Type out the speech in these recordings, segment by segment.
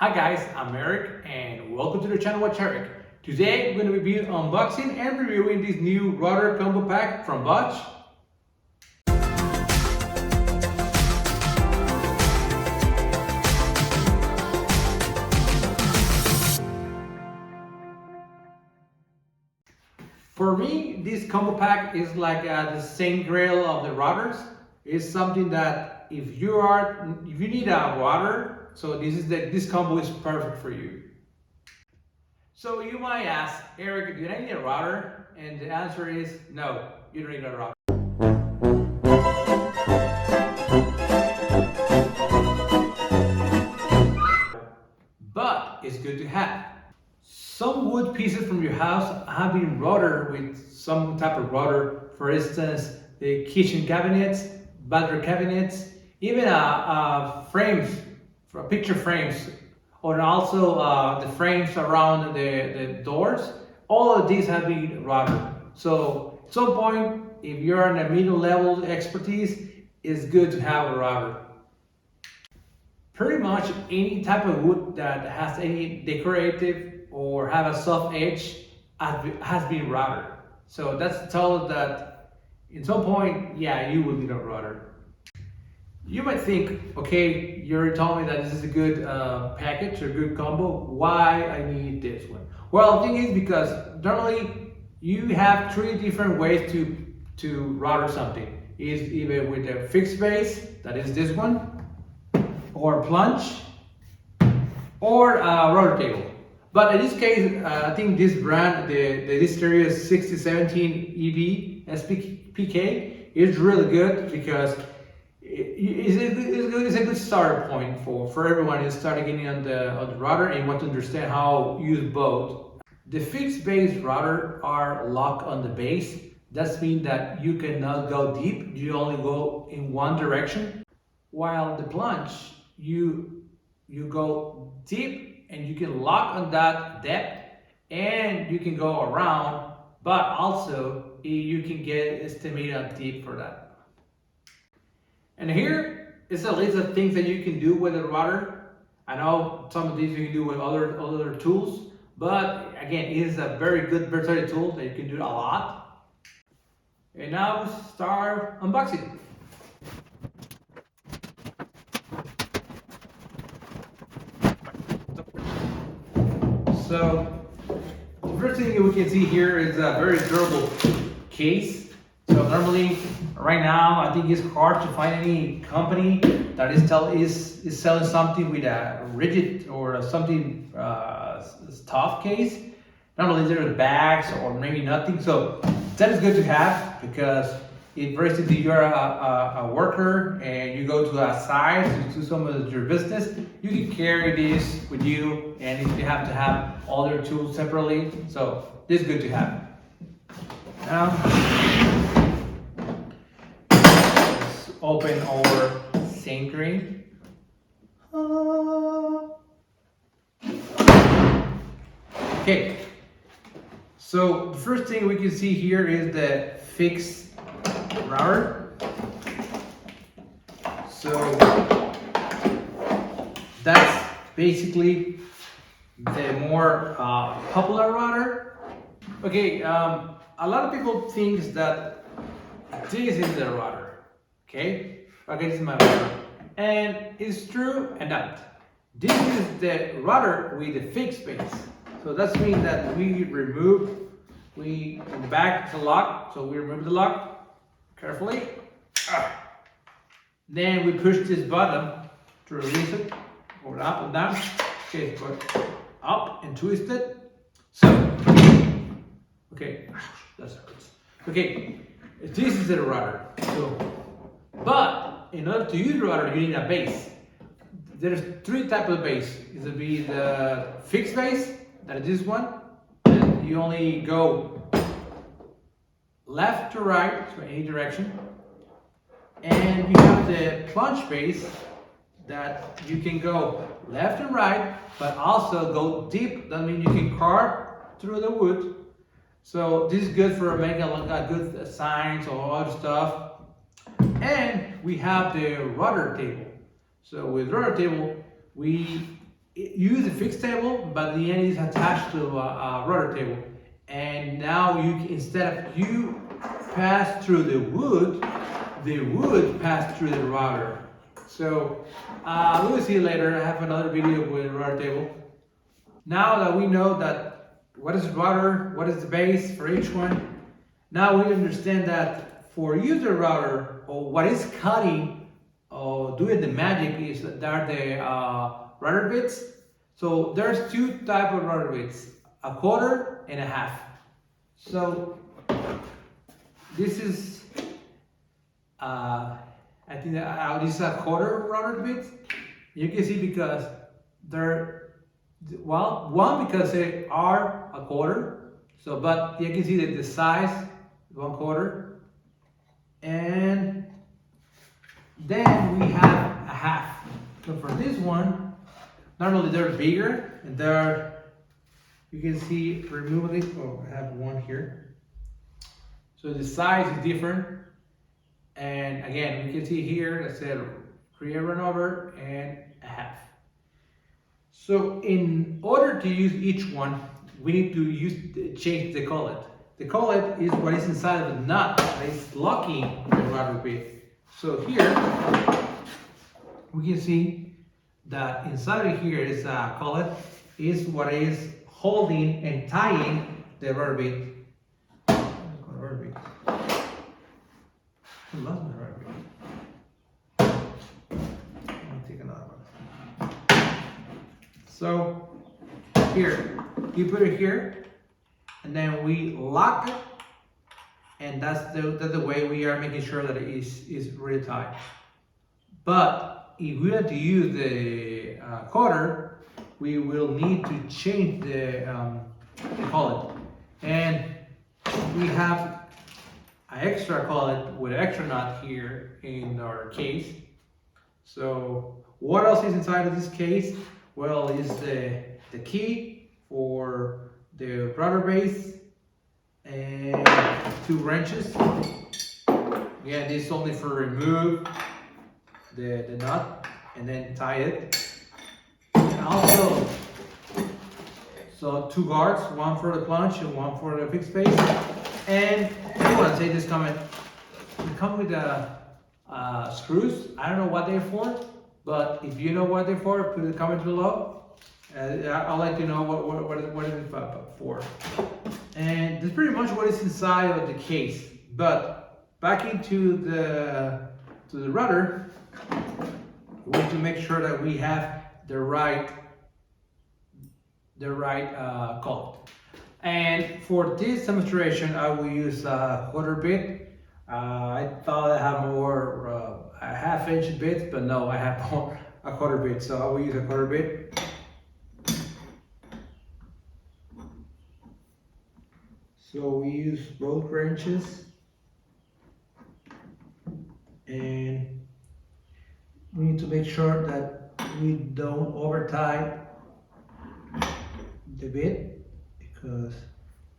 Hi guys, I'm Eric and welcome to the channel Watch Eric. Today we're going to be unboxing and reviewing this new router combo pack from Bosch. For me, this combo pack is like the Saint Grail of the routers. It's something that if you need a router, so this combo is perfect for you. So you might ask, Eric, do I need a router? And the answer is no, you don't need a router. But it's good to have. Some wood pieces from your house have been routed with some type of router. For instance, the kitchen cabinets, bathroom cabinets, even frames, for picture frames, or also the frames around the doors. All of these have been routed. So at some point, if you're in a middle level expertise, it's good to have a router. Pretty much any type of wood that has any decorative or have a soft edge has been routed. So that's told that at some point, yeah, you will need a router. You might think, okay, you're telling me that this is a good package or good combo. Why I need this one? Well, the thing is because normally you have three different ways to router something. Is either with a fixed base, that is this one, or Plunge, or a router table. But in this case, I think this brand, this series 1617EVSPK, is really good because it's a good starter point for everyone who's starting getting on the router and want to understand how to use both. The fixed base router are locked on the base. That means that you cannot go deep. You only go in one direction. While the Plunge, you go deep and you can lock on that depth and you can go around, but also you can get estimated deep for that. And here is a list of things that you can do with a router. I know some of these you can do with other tools, but again, it is a very good versatile tool that you can do a lot. And now we start unboxing. So the first thing we can see here is a very durable case. So normally, right now, I think it's hard to find any company that is selling something with a rigid or something tough case. Normally there's bags or maybe nothing. So that is good to have because if for instance you're a worker and you go to a site to do some of your business, you can carry this with you, and if you have to have all your tools separately, so this is good to have. Now let's open our Saint Grail. Okay, so the first thing we can see here is the fixed router. So that's basically the more popular router. Okay, a lot of people think that this is the router. Okay, this is my router, and it's true and not. This is the router with the fixed base. So that means that we go back to the lock. So we remove the lock carefully. Then we push this button to release it, or up and down. Okay, go up and twist it. So, okay, that hurts. Okay, this is the router. So, but in order to use the router, you need a base. There's three types of base. It will be the fixed base, that is this one. And you only go left to right, so any direction. And you have the Plunge base that you can go left and right, but also go deep. That means you can carve through the wood. So this is good for making a good signs or other stuff. And we have the router table. So with router table, use a fixed table, but the end is attached to a rotor table. And now instead of you pass through the wood pass through the rotor. So we will see later. I have another video with a rotor table. Now that we know that what is the rotor, what is the base for each one, now we understand that for user router, or what is cutting or doing the magic is that there are the rotor bits. So there's two types of rotor bits, a quarter and a half. So this is I think that this is a quarter rotor bit. You can see because they're, well, one because they are a quarter. So, but you can see that the size is 1/4, and then we have a half. So for this one, normally they're bigger, and they're, you can see removing it. Oh, I have one here. So the size is different, and again, we can see here that said create run over and a half. So in order to use each one, we need to change the collet. The collet is what is inside of the nut that is locking the rotor bit. So here we can see that inside of here is a collet, is what is holding and tying the rotor bit. I lost my rotor bit. I'll take another one. So here, you put it here, and then we lock it, and that's the way we are making sure that it is really tight. But if we have to use the quarter, we will need to change the collet, and we have an extra collet with an extra nut here in our case. So what else is inside of this case? Well, is the key for the rotor base and 2 wrenches. Again, this is only for remove the nut and then tie it. And also, so 2 guards, one for the plunge and one for the fixed base. And I want to say this comment. They come with screws. I don't know what they're for, but if you know what they're for, put in the comments below. I'll let you know what it is for. And that's pretty much what is inside of the case. But back into the rudder, we need to make sure that we have the right collet. And for this demonstration, I will use a quarter bit. I thought I have more a 1/2 inch bit, but no, I have more a quarter bit. So I will use a quarter bit. So we use both wrenches, and we need to make sure that we don't over tie the bit, because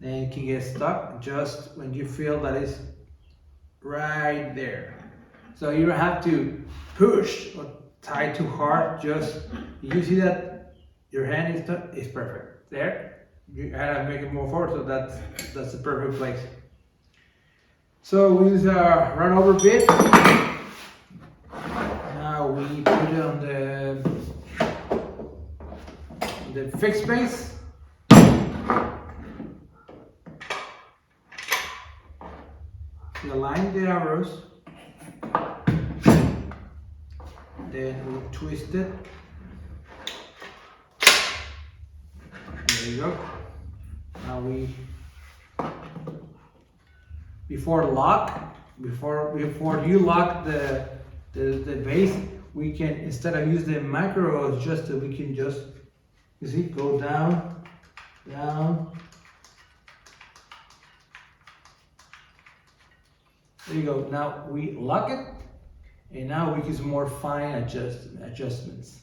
then it can get stuck just when you feel that it's right there. So you don't have to push or tie too hard. Just you see that your hand is perfect there. You gotta make it more forward, so that's the perfect place. So we use a run over bit. Now we put it on the fixed base. We align the arrows. Then we twist it. There you go. Now before you lock the base, we can, instead of use the micro adjuster, we can just, you see, go down. There you go. Now we lock it, and now we use more fine adjustments.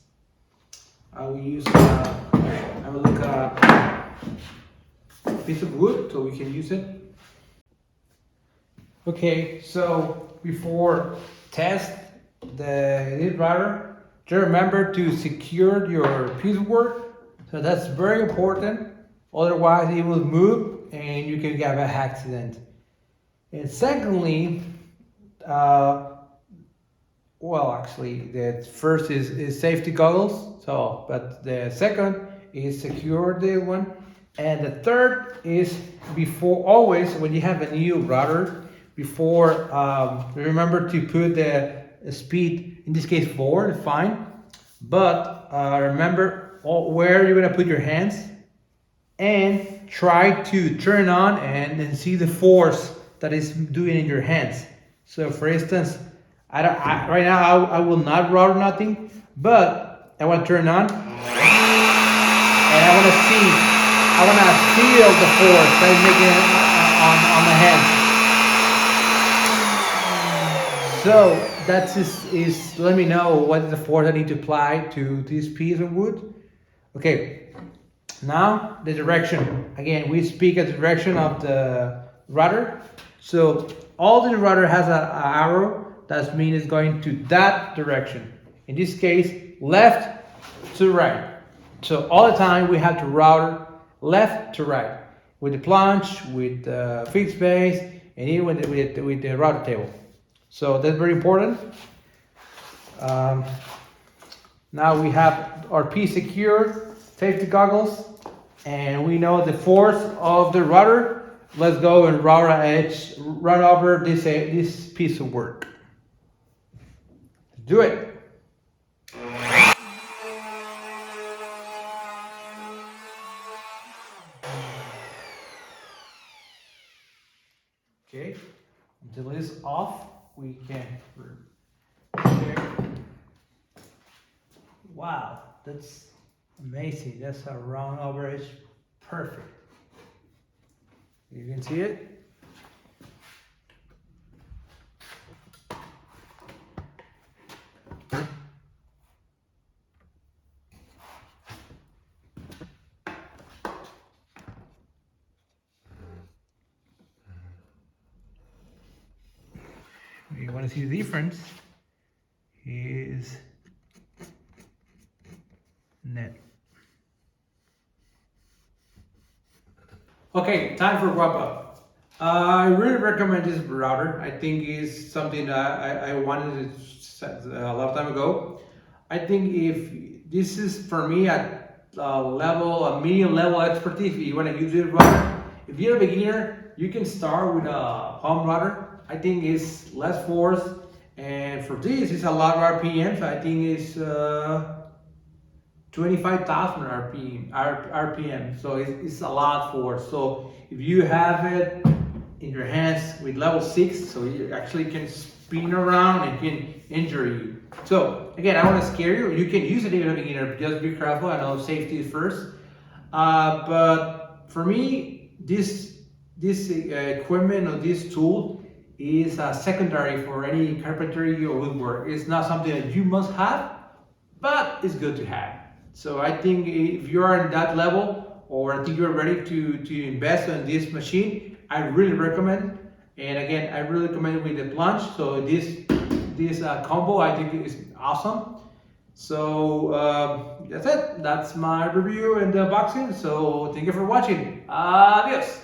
I will use I will look a piece of wood so we can use it. Okay, so before test the lead router, Just remember to secure your piece of work. So that's very important. Otherwise it will move and you can have an accident. And secondly, well, actually, the first is safety goggles. So, but the second is secure the one, and the third is before always when you have a new router, before remember to put the speed, in this case 4, fine, but remember where you're gonna put your hands, and try to turn on and see the force that is doing in your hands. So, for instance, right now I will not router nothing, but I want to turn on, and I want to feel the force that is making it on the hand. So that's is let me know what is the force I need to apply to this piece of wood. Okay, now the direction. Again, we speak of the direction of the rudder. So all the rudder has an arrow. That means it's going to that direction. In this case, left to right. So all the time we have to router left to right with the plunge, with the fixed base, and even with the router table. So that's very important. Now we have our piece secure, safety goggles, and we know the force of the router. Let's go and router edge, run over this piece of work. Do it. Okay, until it is off, we can check. Wow, that's amazing. That's a round over edge, perfect. You can see it. You want to see the difference is net. Okay, time for wrap up. I really recommend this router. I think it's something that I wanted to set a long time ago. I think if this is for me at a medium level expertise, if you want to use this router, if you're a beginner, you can start with a palm router. I think it's less force, and for this it's a lot of RPMs. I think it's 25,000 RPM, so it's a lot force. So if you have it in your hands with level 6, so you actually can spin around and can injure you. So again, I want to scare you. You can use it if you're a beginner, just be careful. I know safety is first, but for me, this equipment or this tool is secondary for any carpentry or woodwork. It's not something that you must have, but it's good to have. So I think if you are in that level, or I think you're ready to invest in this machine, I really recommend. And again, I really recommend it with the Plunge. So this combo I think is awesome. So that's it. That's my review and the unboxing. So thank you for watching. Adios.